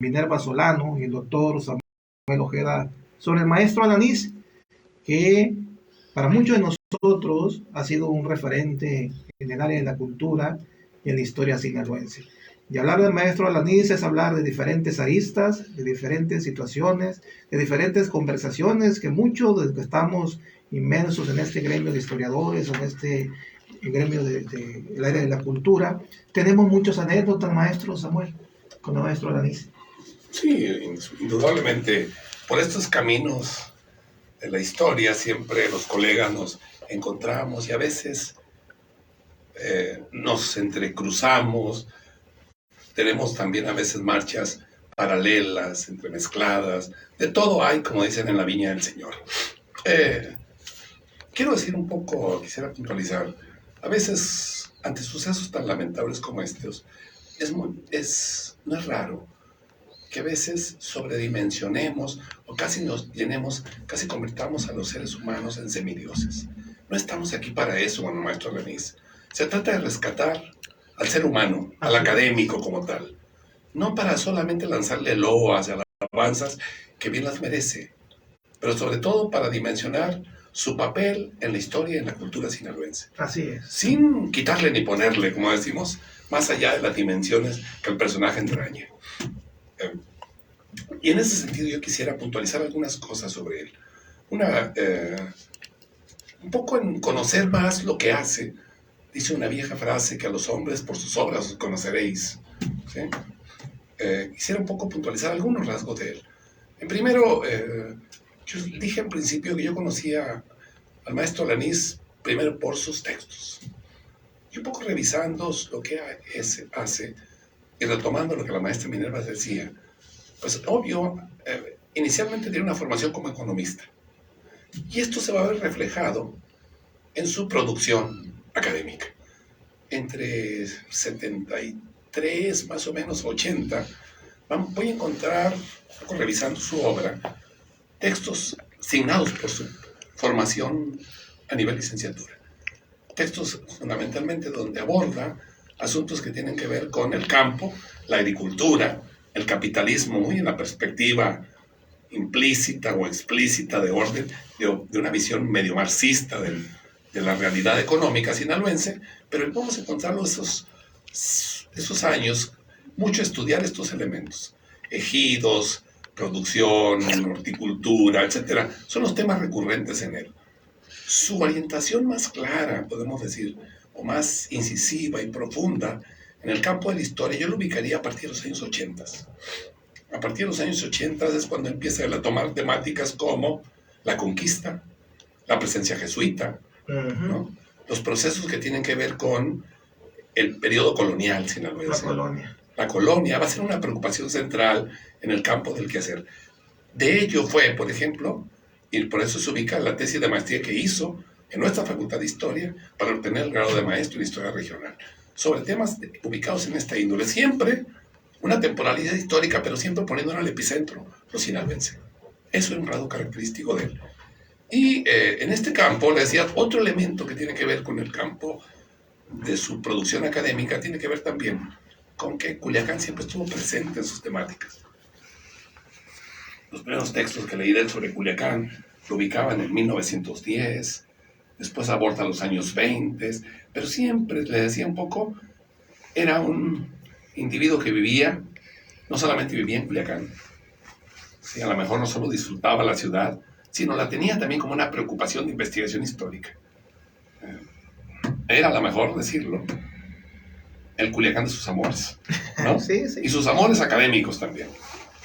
Minerva Solano y el doctor Samuel Ojeda sobre el maestro Alanís, que para muchos de nosotros ha sido un referente en el área de la cultura y en la historia sinaloense. Y hablar del maestro Alanís es hablar de diferentes aristas, de diferentes situaciones, de diferentes conversaciones que muchos de los que estamos inmersos en este gremio de historiadores, en este gremio del área de la cultura, tenemos muchas anécdotas, maestro Samuel, con el maestro Alanís. Sí, indudablemente, por estos caminos de la historia siempre los colegas nos encontramos y a veces nos entrecruzamos. Tenemos también a veces marchas paralelas, entremezcladas, de todo hay, como dicen en la viña del Señor. Quiero decir un poco, quisiera puntualizar, a veces ante sucesos tan lamentables como estos, no es raro que a veces sobredimensionemos o casi nos llenemos, casi convirtamos a los seres humanos en semidioses. No estamos aquí para eso, bueno, maestro Alanís. Se trata de rescatar al ser humano, al académico como tal, no para solamente lanzarle loas y alabanzas, que bien las merece, pero sobre todo para dimensionar su papel en la historia y en la cultura sinaloense. Así es. Sin quitarle ni ponerle, como decimos, más allá de las dimensiones que el personaje entraña. Y en ese sentido yo quisiera puntualizar algunas cosas sobre él. Un poco en conocer más lo que hace. Dice una vieja frase que a los hombres por sus obras os conoceréis. ¿Sí? Quisiera un poco puntualizar algunos rasgos de él. En primero, yo dije en principio que yo conocía al maestro Alanís primero por sus textos. Y un poco revisando lo que hace y retomando lo que la maestra Minerva decía, pues obvio, inicialmente tiene una formación como economista. Y esto se va a ver reflejado en su producción académica. Entre 73, más o menos 80, voy a encontrar, revisando su obra, textos signados por su formación a nivel licenciatura. Textos fundamentalmente donde aborda asuntos que tienen que ver con el campo, la agricultura, el capitalismo, muy en la perspectiva implícita o explícita de orden, de una visión medio marxista de la realidad económica sinaloense, pero vamos a encontrarlo esos años, mucho estudiar estos elementos, ejidos, producción, horticultura, etcétera, son los temas recurrentes en él. Su orientación más clara, podemos decir, o más incisiva y profunda en el campo de la historia, yo lo ubicaría a partir de los años 80. A partir de los años 80 es cuando empieza a tomar temáticas como la conquista, la presencia jesuita, ¿no? Los procesos que tienen que ver con el periodo colonial sinaloense. La colonia va a ser una preocupación central en el campo del quehacer. De ello fue, por ejemplo, y por eso se ubica la tesis de maestría que hizo en nuestra Facultad de Historia para obtener el grado de maestro en Historia Regional, sobre temas ubicados en esta índole. Siempre una temporalidad histórica, pero siempre poniéndolo al epicentro, lo sinaloense. Eso es un rasgo característico de él. Y en este campo, le decía, otro elemento que tiene que ver con el campo de su producción académica tiene que ver también con que Culiacán siempre estuvo presente en sus temáticas. Los primeros textos que leí de él sobre Culiacán lo ubicaban en 1910, después aborda los años 20, pero siempre le decía un poco, era un individuo que vivía, no solamente vivía en Culiacán, ¿sí? A lo mejor no solo disfrutaba la ciudad, sino la tenía también como una preocupación de investigación histórica. Era, a lo mejor decirlo, el Culiacán de sus amores, ¿no? Sí, sí. Y sus amores académicos también.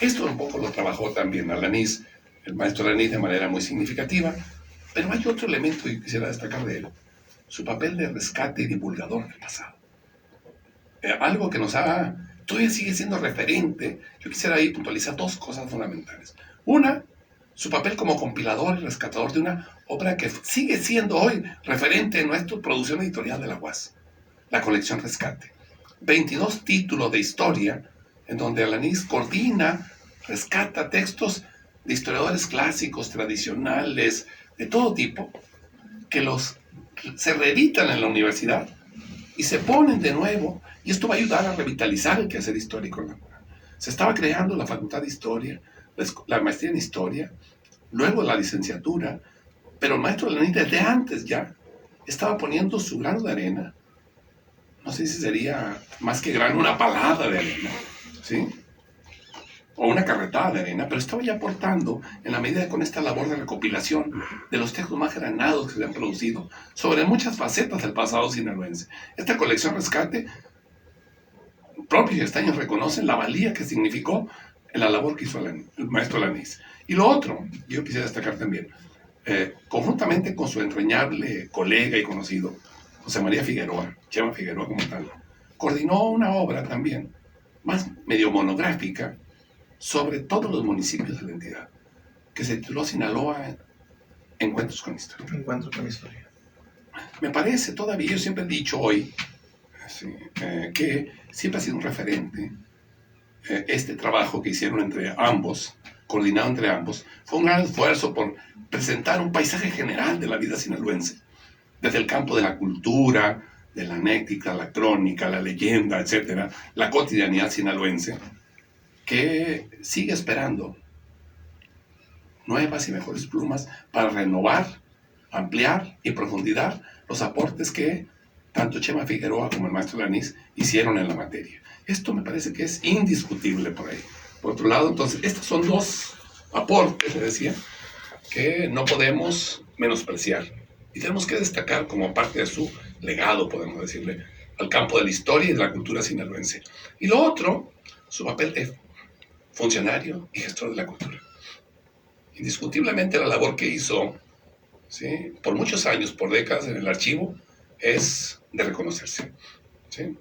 Esto un poco lo trabajó también Alanís, el maestro Alanís, de manera muy significativa, pero hay otro elemento que quisiera destacar de él, su papel de rescate y divulgador del pasado. Algo que todavía sigue siendo referente. Yo quisiera ahí puntualizar dos cosas fundamentales. Una, su papel como compilador y rescatador de una obra que sigue siendo hoy referente en nuestra producción editorial de la UAS, la colección Rescate. 22 títulos de historia en donde Alanís coordina, rescata textos de historiadores clásicos, tradicionales, de todo tipo, que se reeditan en la universidad y se ponen de nuevo, y esto va a ayudar a revitalizar el quehacer histórico en la UAS. Se estaba creando la Facultad de Historia, la maestría en Historia, luego la licenciatura, pero el maestro Alanis desde antes ya estaba poniendo su grano de arena. No sé si sería más que grano, una palada de arena, ¿sí? O una carretada de arena, pero estaba ya aportando en la medida con esta labor de recopilación de los textos más granados que se han producido sobre muchas facetas del pasado sinaloense. Esta colección Rescate, propios y extraños reconocen la valía que significó en la labor que hizo el maestro Alanis. Y lo otro, yo quisiera destacar también, conjuntamente con su entrañable colega y conocido, José María Figueroa, Chema Figueroa como tal, coordinó una obra también, más medio monográfica, sobre todos los municipios de la entidad, que se tituló Sinaloa, Encuentros con Historia. Encuentros con Historia. Me parece todavía, yo siempre he dicho hoy, sí, que siempre ha sido un referente este trabajo que hicieron entre ambos, coordinado entre ambos, fue un gran esfuerzo por presentar un paisaje general de la vida sinaloense, desde el campo de la cultura, de la anécdota, la crónica, la leyenda, etcétera, la cotidianidad sinaloense, que sigue esperando nuevas y mejores plumas para renovar, ampliar y profundizar los aportes que tanto Chema Figueroa como el maestro Alanis hicieron en la materia. Esto me parece que es indiscutible por ahí. Por otro lado, entonces, estos son dos aportes, le decía, que no podemos menospreciar y tenemos que destacar como parte de su legado, podemos decirle, al campo de la historia y de la cultura sinaloense. Y lo otro, su papel de funcionario y gestor de la cultura. Indiscutiblemente la labor que hizo, ¿sí?, por muchos años, por décadas en el archivo, es de reconocerse, ¿sí?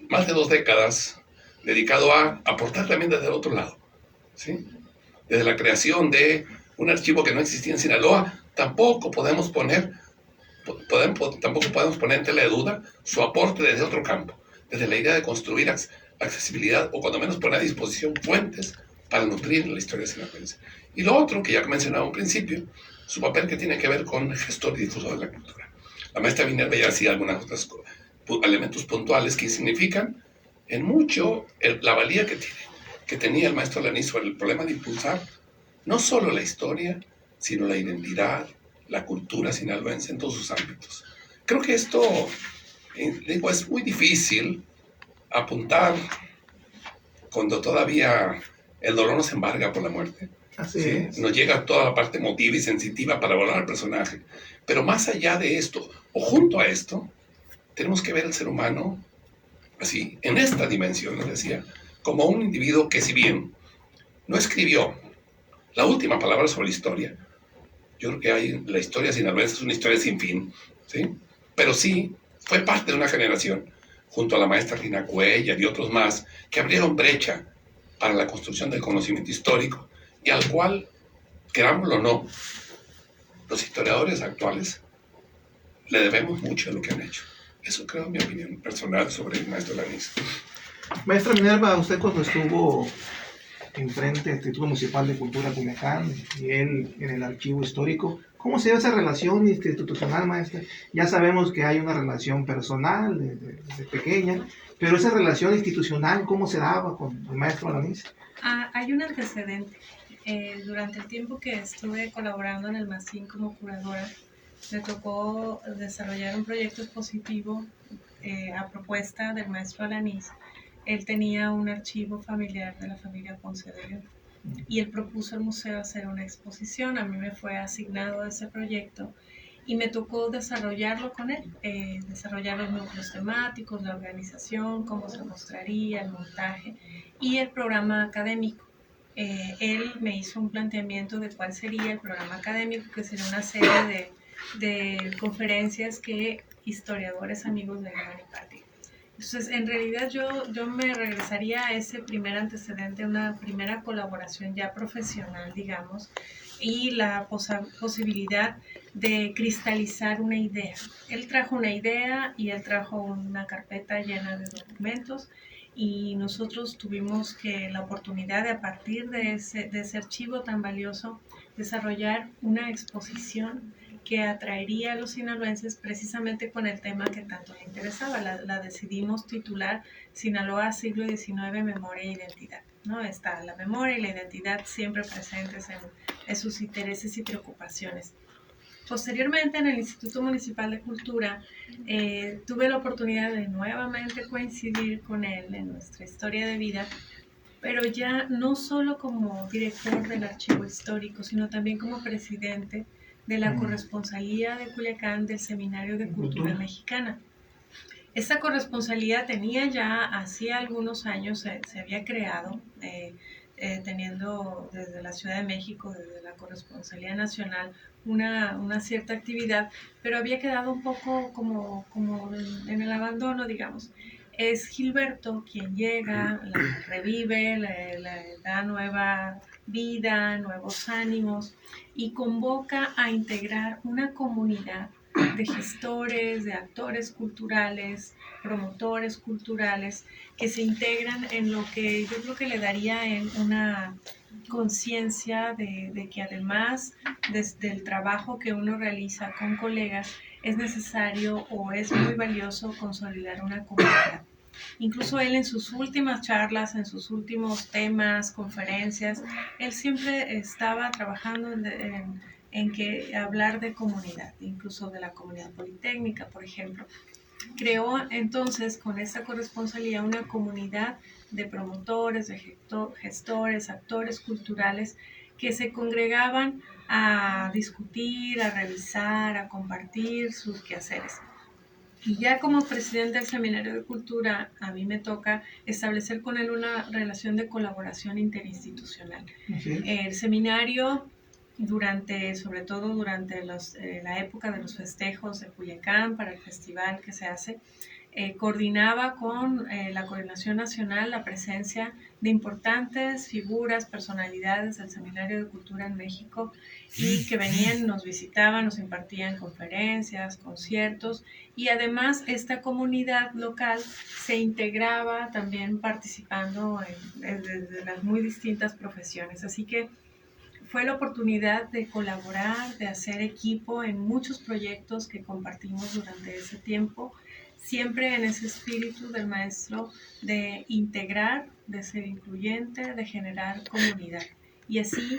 Más de 2 décadas dedicado a aportar también desde el otro lado, ¿sí? Desde la creación de un archivo que no existía en Sinaloa, tampoco podemos poner en tela de duda su aporte desde otro campo, desde la idea de construir accesibilidad o cuando menos poner a disposición fuentes para nutrir la historia sinaloense. Y lo otro, que ya mencionaba al principio, su papel que tiene que ver con gestor y difusor de la cultura. La maestra Minerva ya hacía algunos otros elementos puntuales que significan en mucho la valía que tenía el maestro Alanis sobre el problema de impulsar no solo la historia, sino la identidad, la cultura sinaloense en todos sus ámbitos. Creo que esto, digo, es muy difícil apuntar cuando todavía el dolor nos embarga por la muerte. Así ¿sí? es. Nos llega toda la parte emotiva y sensitiva para valorar al personaje. Pero más allá de esto, o junto a esto, tenemos que ver al ser humano así, en esta dimensión, les decía, como un individuo que si bien no escribió la última palabra sobre la historia, yo creo que la historia sinaloense es una historia sin fin, ¿sí? Pero sí fue parte de una generación, junto a la maestra Rina Cuellar y otros más, que abrieron brecha para la construcción del conocimiento histórico y al cual, querámoslo o no, los historiadores actuales le debemos mucho de lo que han hecho. Eso creo, mi opinión personal sobre el maestro Alanis. Maestra Minerva, usted cuando estuvo enfrente del Instituto Municipal de Cultura Culiacán y él en el archivo histórico, ¿cómo se dio esa relación institucional, maestra? Ya sabemos que hay una relación personal desde pequeña, pero esa relación institucional, ¿cómo se daba con el maestro Alanis? Hay un antecedente. Durante el tiempo que estuve colaborando en el MASIN como curadora, me tocó desarrollar un proyecto expositivo a propuesta del maestro Alanis. Él tenía un archivo familiar de la familia Ponce de León y él propuso al museo hacer una exposición. A mí me fue asignado ese proyecto y me tocó desarrollarlo con él, desarrollar los núcleos temáticos, la organización, cómo se mostraría, el montaje y el programa académico. Él me hizo un planteamiento de cuál sería el programa académico, que sería una serie de conferencias que historiadores amigos le iban a impartir. Entonces, en realidad yo me regresaría a ese primer antecedente, una primera colaboración ya profesional, digamos, y la posibilidad de cristalizar una idea. Él trajo una idea y él trajo una carpeta llena de documentos y nosotros tuvimos la oportunidad de, a partir de ese archivo tan valioso, desarrollar una exposición que atraería a los sinaloenses precisamente con el tema que tanto le interesaba. La decidimos titular Sinaloa siglo XIX, memoria e identidad, ¿no? Está la memoria y la identidad siempre presentes en sus intereses y preocupaciones. Posteriormente, en el Instituto Municipal de Cultura, tuve la oportunidad de nuevamente coincidir con él en nuestra historia de vida, pero ya no solo como director del archivo histórico, sino también como presidente de la corresponsalía de Culiacán del Seminario de Cultura Mexicana. Esta corresponsalía tenía ya hacía algunos años, se había creado, teniendo desde la Ciudad de México, desde la Corresponsalía Nacional, una cierta actividad, pero había quedado un poco como en el abandono, digamos. Es Gilberto quien llega, la revive, le da nueva vida, nuevos ánimos y convoca a integrar una comunidad de gestores, de actores culturales, promotores culturales, que se integran en lo que yo creo que le daría en una conciencia de que además del trabajo que uno realiza con colegas, es necesario o es muy valioso consolidar una comunidad. Incluso él en sus últimas charlas, en sus últimos temas, conferencias, él siempre estaba trabajando en que hablar de comunidad, incluso de la comunidad politécnica, por ejemplo. Creó entonces con esta corresponsalía una comunidad de promotores, de gestores, actores culturales que se congregaban a discutir, a revisar, a compartir sus quehaceres. Y ya como presidente del Seminario de Cultura, a mí me toca establecer con él una relación de colaboración interinstitucional. El seminario, sobre todo durante la época de los festejos de Culiacán, para el festival que se hace, coordinaba con la Coordinación Nacional la presencia de importantes figuras, personalidades del Seminario de Cultura en México y que venían, nos visitaban, nos impartían conferencias, conciertos y además esta comunidad local se integraba también participando desde las muy distintas profesiones. Así que fue la oportunidad de colaborar, de hacer equipo en muchos proyectos que compartimos durante ese tiempo, siempre en ese espíritu del maestro de integrar, de ser incluyente, de generar comunidad. Y así,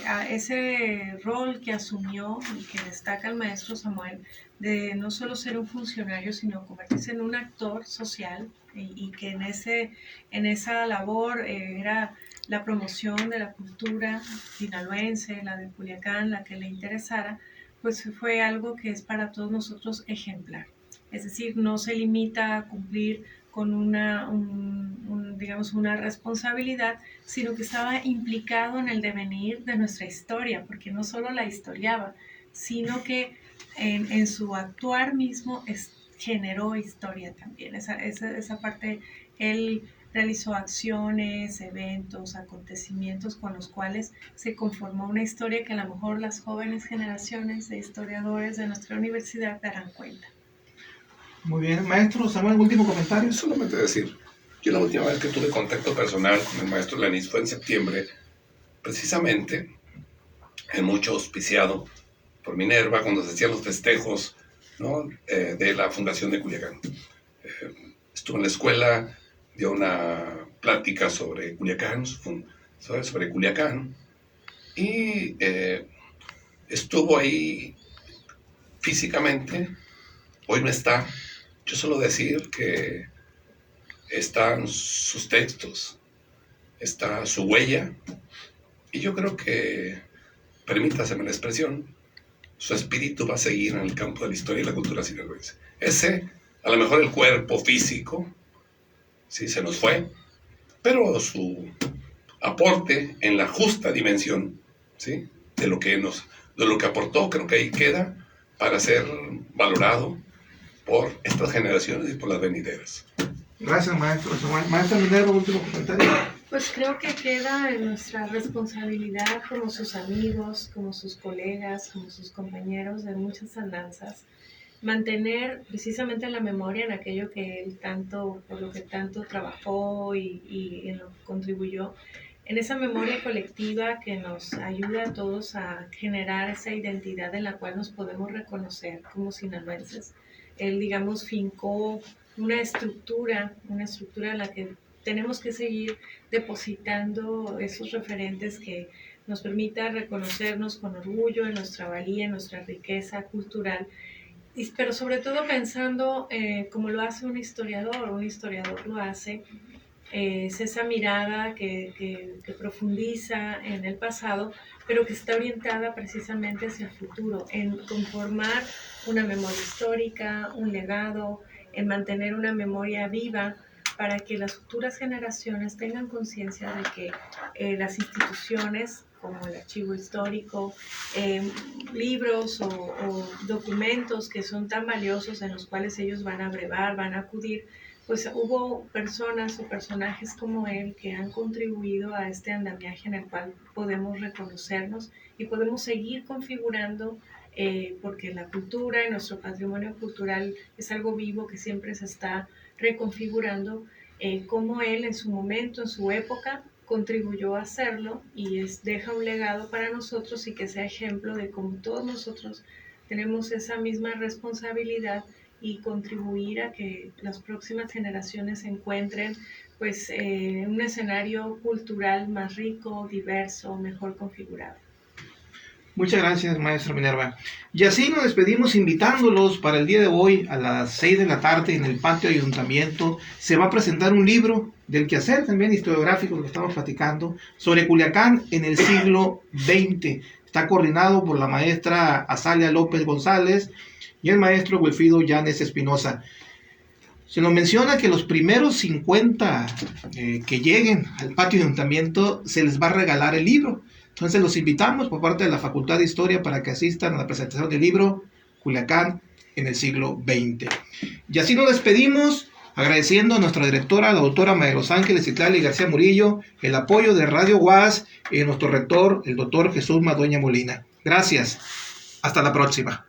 a ese rol que asumió y que destaca el maestro Samuel, de no solo ser un funcionario, sino convertirse en un actor social y que en esa labor era la promoción de la cultura sinaloense, la de Culiacán, la que le interesara, pues fue algo que es para todos nosotros ejemplar. Es decir, no se limita a cumplir con digamos, una responsabilidad, sino que estaba implicado en el devenir de nuestra historia, porque no solo la historiaba, sino que en su actuar mismo generó historia también. Esa parte, él realizó acciones, eventos, acontecimientos con los cuales se conformó una historia que a lo mejor las jóvenes generaciones de historiadores de nuestra universidad darán cuenta. Muy bien, maestro Samuel, último comentario. Solamente decir, yo la última vez que tuve contacto personal con el maestro Lanis fue en septiembre, precisamente, en mucho auspiciado por Minerva, cuando se hacían los festejos, ¿no? De la Fundación de Culiacán. Estuve en la escuela, dio una plática sobre Culiacán, sobre Culiacán, y estuvo ahí físicamente. Hoy no está. Yo suelo decir que están sus textos, está su huella, y yo creo que, permítaseme la expresión, su espíritu va a seguir en el campo de la historia y la cultura sinaloense. A lo mejor el cuerpo físico, sí, se nos fue, pero su aporte en la justa dimensión, ¿sí? de lo que aportó, creo que ahí queda para ser valorado por estas generaciones y por las venideras. Gracias, maestro. Maestra Minerva, último comentario. Pues creo que queda en nuestra responsabilidad como sus amigos, como sus colegas, como sus compañeros de muchas andanzas, mantener precisamente la memoria en aquello que él por lo que tanto trabajó y en lo que contribuyó, en esa memoria colectiva que nos ayuda a todos a generar esa identidad en la cual nos podemos reconocer como sinaloenses. Él, digamos, fincó una estructura en la que tenemos que seguir depositando esos referentes que nos permita reconocernos con orgullo en nuestra valía, en nuestra riqueza cultural, pero sobre todo pensando como lo hace un historiador lo hace, es esa mirada que profundiza en el pasado, pero que está orientada precisamente hacia el futuro, en conformar una memoria histórica, un legado, en mantener una memoria viva para que las futuras generaciones tengan conciencia de que las instituciones como el archivo histórico, libros o documentos que son tan valiosos en los cuales ellos van a brevar, van a acudir, pues hubo personas o personajes como él que han contribuido a este andamiaje en el cual podemos reconocernos y podemos seguir configurando, porque la cultura y nuestro patrimonio cultural es algo vivo que siempre se está reconfigurando, como él en su momento, en su época, contribuyó a hacerlo y deja un legado para nosotros y que sea ejemplo de cómo todos nosotros tenemos esa misma responsabilidad y contribuir a que las próximas generaciones encuentren pues un escenario cultural más rico, diverso, mejor configurado. Muchas gracias, maestra Minerva. Y así nos despedimos invitándolos para el día de hoy a las 6 de la tarde en el patio de ayuntamiento. Se va a presentar un libro del quehacer también historiográfico que estamos platicando sobre Culiacán en el siglo XX. Está coordinado por la maestra Azalia López González y el maestro Wilfrido Llanes Espinosa. Se nos menciona que los primeros 50 que lleguen al patio de ayuntamiento se les va a regalar el libro. Entonces los invitamos por parte de la Facultad de Historia para que asistan a la presentación del libro Culiacán en el siglo XX. Y así nos despedimos agradeciendo a nuestra directora, la doctora María Los Ángeles Citlali García Murillo, el apoyo de Radio UAS y nuestro rector, el doctor Jesús Madueña Molina. Gracias. Hasta la próxima.